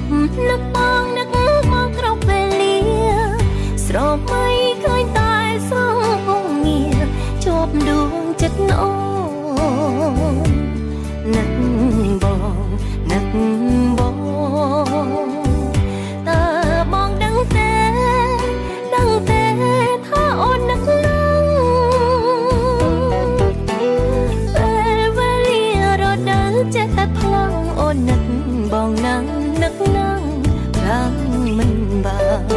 នឹកបងនឹកមកគ្រប់ពេលលាស្រមៃឃើញតែសងហងងារជាប់ដួងចិត្តអូននឹកបងនឹកបងតើបងដឹងទេថាអូននឹកណាស់ពេលវេលារដូវចេះតែផ្លងអូននឹកបងណាស់នឹកណាស់ខ្លាំងមិនបាន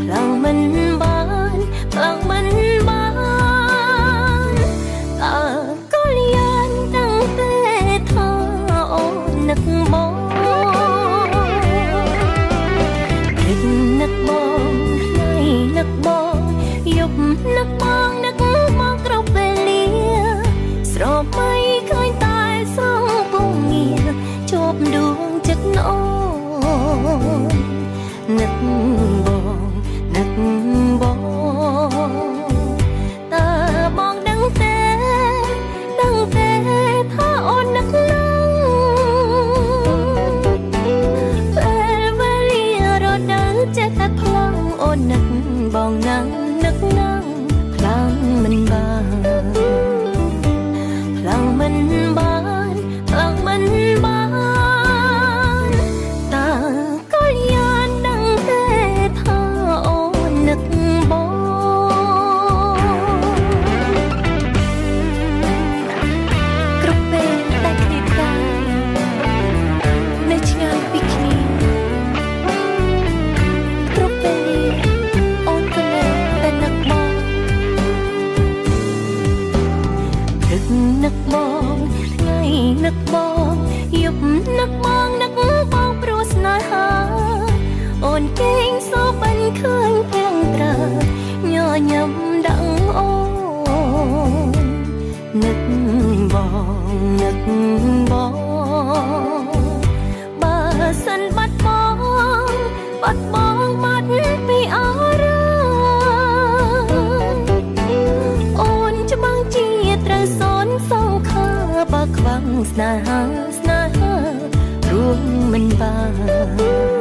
ខ្លាំងមិនបានខ្លាំងមិនបានតើក៏យ៉ាងដឹងទេថាអូននឹកបងនឹកបងថ្ងៃនឹកបងយប់នឹកបងនឹកមកគ្រប់ពេលលាស្រមៃឃើញតែស្រងពងងារជាប់ដួងចិត្តអូននឹកបងនឹកបងតើបងដឹងទេថាអូននឹកណាស់ពេលវេលារដូវចេះតែផ្លងអូននឹកបងណាស់នឹកណាស់ខ្លាំងមិនបានខ្លាំងមិនបានខ្លាំងមិនបានតើក៏យ៉ាងដឹងទេថាអូននឹកបងគ្រប់ពេលដែលគ្នាកាយនៅឆ្ងាយពីគ្នាគ្រប់ពេលអូនក៏នៅតែនឹកបងនឹកបងថ្ងៃនឹកបងយប់នឹកបងនឹកបងព្រោះស្នេហាអូនគេងសោបិនឃើញទាំងត្រើញញឹមដឹងអូននឹកបងនឹកបងបើសិនបាត់បងបាត់ពីអរអូនច្បាំងជាត្រូវសនសងខាបើខ្វាំងស្នេហារួមមិនបាន